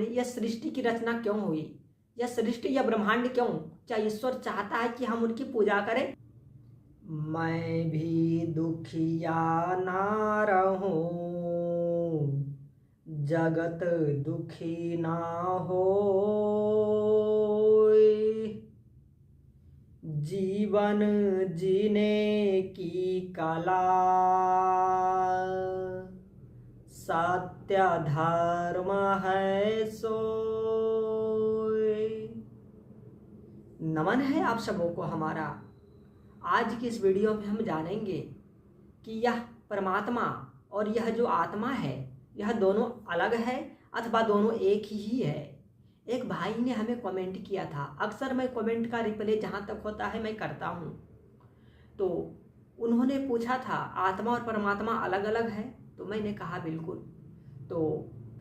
हमने, यह सृष्टि की रचना क्यों हुई, यह सृष्टि या ब्रह्मांड क्यों, क्या ईश्वर चाहता है कि हम उनकी पूजा करें? मैं भी दुखिया ना रहूं, जगत दुखी ना हो, जीवन जीने की कला सत्य धर्म है सोई। नमन है आप सबों को हमारा। आज की इस वीडियो में हम जानेंगे कि यह परमात्मा और यह जो आत्मा है, यह दोनों अलग है अथवा दोनों एक ही है। एक भाई ने हमें कमेंट किया था, अक्सर मैं कमेंट का रिप्लाई जहाँ तक होता है मैं करता हूँ। तो उन्होंने पूछा था आत्मा और परमात्मा अलग अलग है, तो मैंने कहा बिल्कुल। तो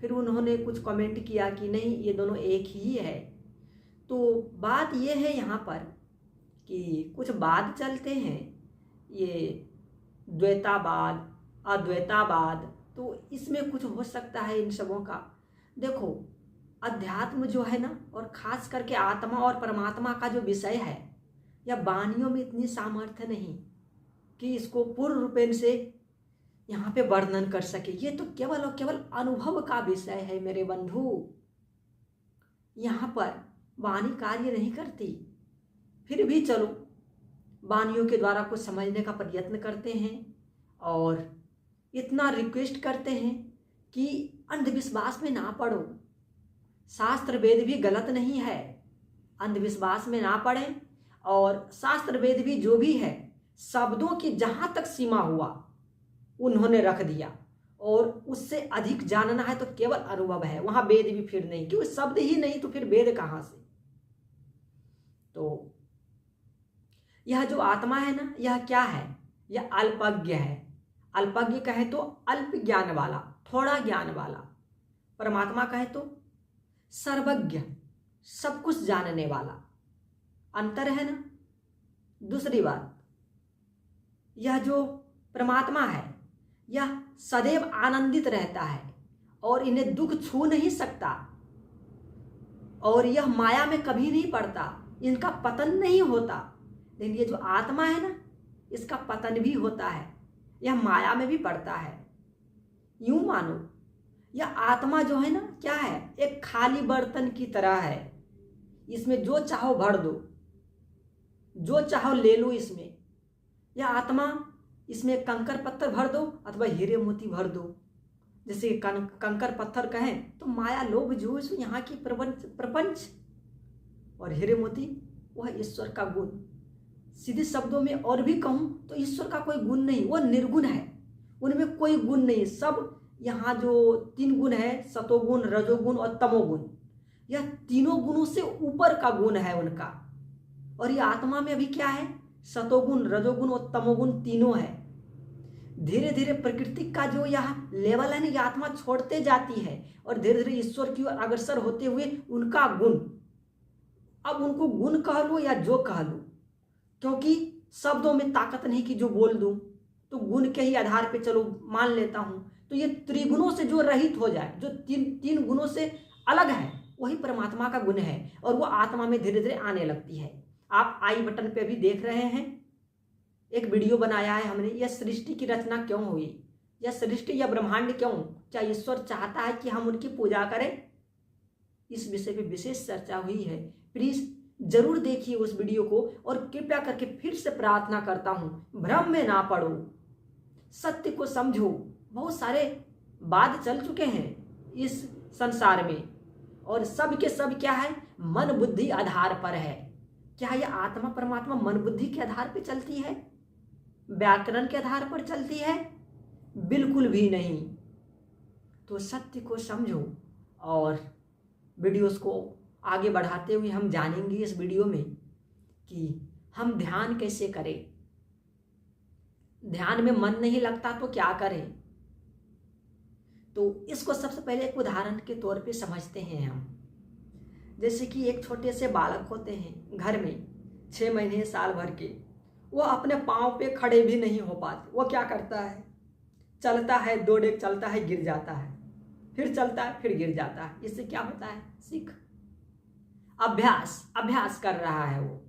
फिर उन्होंने कुछ कमेंट किया कि नहीं, ये दोनों एक ही है। तो बात ये है यहाँ पर कि कुछ बाद चलते हैं, ये द्वैतावाद अद्वैतावाद, तो इसमें कुछ हो सकता है इन सबों का। देखो, अध्यात्म जो है ना, और खास करके आत्मा और परमात्मा का जो विषय है, या वाणियों में इतनी सामर्थ्य नहीं कि इसको पूर्ण रूपेण से यहाँ पे वर्णन कर सके। ये तो केवल और केवल अनुभव का विषय है मेरे बंधु। यहाँ पर वाणी कार्य नहीं करती, फिर भी चलो वाणियों के द्वारा कुछ समझने का प्रयत्न करते हैं और इतना रिक्वेस्ट करते हैं कि अंधविश्वास में ना पड़ो। शास्त्र वेद भी गलत नहीं है, अंधविश्वास में ना पड़े। और शास्त्र वेद भी जो भी है, शब्दों की जहाँ तक सीमा हुआ उन्होंने रख दिया, और उससे अधिक जानना है तो केवल अनुभव है, वहाँ वेद भी फिर नहीं, क्योंकि शब्द ही नहीं तो फिर वेद कहाँ से। तो यह जो आत्मा है ना, यह क्या है, यह अल्पज्ञ है। अल्पज्ञ कहे तो अल्प ज्ञान वाला, थोड़ा ज्ञान वाला। परमात्मा कहे तो सर्वज्ञ, सब कुछ जानने वाला। अंतर है ना। दूसरी बात, यह जो परमात्मा है यह सदैव आनंदित रहता है और इन्हें दुख छू नहीं सकता, और यह माया में कभी नहीं पड़ता, इनका पतन नहीं होता। लेकिन ये जो आत्मा है ना, इसका पतन भी होता है, यह माया में भी पड़ता है। यूं मानो यह आत्मा जो है ना, क्या है, एक खाली बर्तन की तरह है। इसमें जो चाहो भर दो, जो चाहो ले लो। इसमें यह आत्मा, इसमें कंकर पत्थर भर दो अथवा हीरे मोती भर दो। जैसे कंकर पत्थर कहें तो माया लोभ जो यहाँ की प्रपंच, और हीरे मोती वह ईश्वर का गुण। सीधे शब्दों में और भी कहूँ तो ईश्वर का कोई गुण नहीं, वह निर्गुण है, उनमें कोई गुण नहीं। सब यहाँ जो तीन गुण है, सतोगुण, रजोगुण और तमोगुण, यह तीनों गुणों से ऊपर का गुण है उनका। और ये आत्मा में अभी क्या है, सतोगुण, रजोगुण और तमोगुण तीनों है। धीरे धीरे प्रकृति का जो यह लेवल है ना, यह आत्मा छोड़ते जाती है और धीरे धीरे ईश्वर की ओर अग्रसर होते हुए उनका गुण, अब उनको गुण कह लो या जो कह लो, क्योंकि शब्दों में ताकत नहीं कि जो बोल दूं, तो गुण के ही आधार पे चलो मान लेता हूं। तो ये त्रिगुणों से जो रहित हो जाए, जो तीन गुणों से अलग है, वही परमात्मा का गुण है, और वो आत्मा में धीरे धीरे आने लगती है। आप आई बटन पे भी देख रहे हैं, एक वीडियो बनाया है हमने, यह सृष्टि की रचना क्यों हुई, यह सृष्टि या ब्रह्मांड क्यों, क्या ईश्वर चाहता है कि हम उनकी पूजा करें। इस विषय पे विशेष चर्चा हुई है। प्लीज जरूर देखिए उस वीडियो को, और कृपया करके फिर से प्रार्थना करता हूं, भ्रम में ना पड़ो, सत्य को समझो। बहुत सारे वाद चल चुके हैं इस संसार में, और सब के सब क्या है, मन बुद्धि आधार पर है। क्या यह आत्मा परमात्मा मन बुद्धि के आधार पर चलती है, व्याकरण के आधार पर चलती है? बिल्कुल भी नहीं। तो सत्य को समझो, और वीडियोस को आगे बढ़ाते हुए हम जानेंगे इस वीडियो में कि हम ध्यान कैसे करें। ध्यान में मन नहीं लगता तो क्या करें। तो इसको सबसे पहले एक उदाहरण के तौर पे समझते हैं हम। जैसे कि एक छोटे से बालक होते हैं घर में, 6 महीने साल भर के, वो अपने पाँव पे खड़े भी नहीं हो पाते। वो क्या करता है, चलता है, 2 डेग चलता है, गिर जाता है। फिर चलता है, फिर गिर जाता है। इससे क्या होता है? सीख, अभ्यास कर रहा है वो।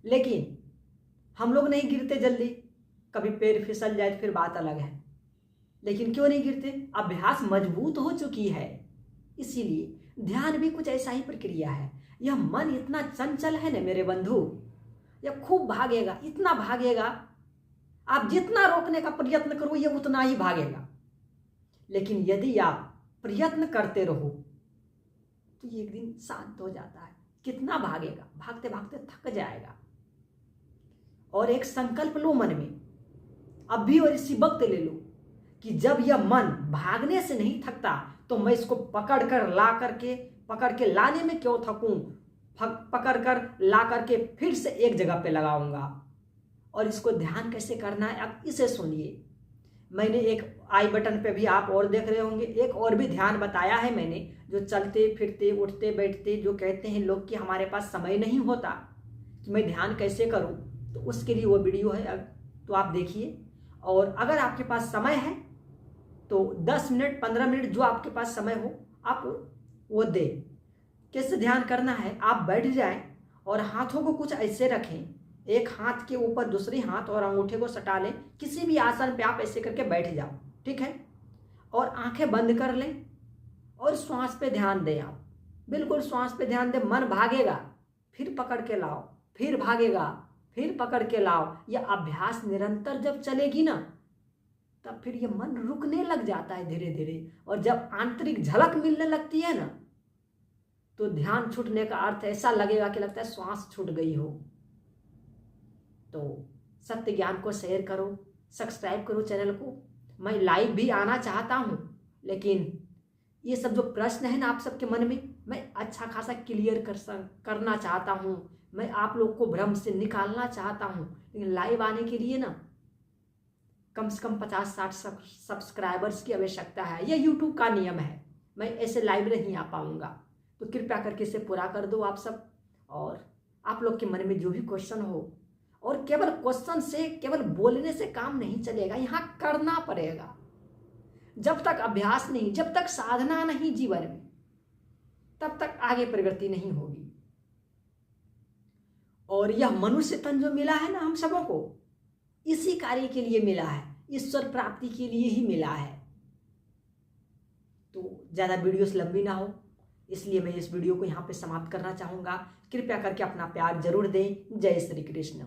लेकिन हम लोग नहीं गिरते जल्दी, कभी पैर फिसल जाए तो फिर बात अलग है, लेकिन क्यों नहीं गिरते? अभ्यास मजबूत हो चुकी है। इसीलिए ध्यान भी कुछ ऐसा ही प्रक्रिया है। यह मन इतना चंचल है ना मेरे बंधु, यह खूब भागेगा, इतना भागेगा, आप जितना रोकने का प्रयत्न करो ये उतना ही भागेगा। लेकिन यदि आप प्रयत्न करते रहो तो ये एक दिन शांत हो जाता है। कितना भागेगा, भागते भागते थक जाएगा। और एक संकल्प लो मन में अभी और इसी वक्त ले लो कि जब यह मन भागने से नहीं थकता तो मैं इसको पकड़ के लाने में क्यों थकूं, पकड़ कर ला करके फिर से एक जगह पे लगाऊंगा। और इसको ध्यान कैसे करना है अब इसे सुनिए। मैंने एक आई बटन पे भी आप और देख रहे होंगे, एक और भी ध्यान बताया है मैंने, जो चलते फिरते उठते बैठते जो कहते हैं लोग कि हमारे पास समय नहीं होता कि मैं ध्यान कैसे करूं, तो उसके लिए वो वीडियो है, तो आप देखिए। और अगर आपके पास समय है तो 10 मिनट 15 मिनट जो आपके पास समय हो आप वो दे। कैसे ध्यान करना है? आप बैठ जाएं और हाथों को कुछ ऐसे रखें, एक हाथ के ऊपर दूसरी हाथ और अंगूठे को सटा लें। किसी भी आसन पे आप ऐसे करके बैठ जाओ, ठीक है? और आंखें बंद कर लें और श्वास पे ध्यान दें। आप बिल्कुल श्वास पे ध्यान दें। मन भागेगा, फिर पकड़ के लाओ, फिर भागेगा, फिर पकड़ के लाओ। यह अभ्यास निरंतर जब चलेगी ना तब फिर ये मन रुकने लग जाता है धीरे धीरे। और जब आंतरिक झलक मिलने लगती है ना तो ध्यान छूटने का अर्थ ऐसा लगेगा कि लगता है श्वास छूट गई हो। तो सत्य ज्ञान को शेयर करो, सब्सक्राइब करो चैनल को। मैं लाइव भी आना चाहता हूँ, लेकिन ये सब जो प्रश्न है ना आप सबके मन में, मैं अच्छा खासा क्लियर करना चाहता हूँ। मैं आप लोग को भ्रम से निकालना चाहता हूँ। लेकिन लाइव आने के लिए ना कम से कम 50-60 सब्सक्राइबर्स की आवश्यकता है। यह यूट्यूब का नियम है, मैं ऐसे लाइव नहीं आ पाऊँगा। तो कृपया करके इसे पूरा कर दो आप सब। और आप लोग के मन में जो भी क्वेश्चन हो, और केवल क्वेश्चन से, केवल बोलने से काम नहीं चलेगा, यहाँ करना पड़ेगा। जब तक अभ्यास नहीं, जब तक साधना नहीं जीवन में, तब तक आगे प्रगति नहीं होगी। और यह मनुष्य तन जो मिला है ना हम सबों को, इसी कार्य के लिए मिला है, ईश्वर प्राप्ति के लिए ही मिला है। तो ज़्यादा वीडियोस लंबी ना हो, इसलिए मैं इस वीडियो को यहाँ पे समाप्त करना चाहूँगा। कृपया करके अपना प्यार जरूर दें। जय श्री कृष्ण।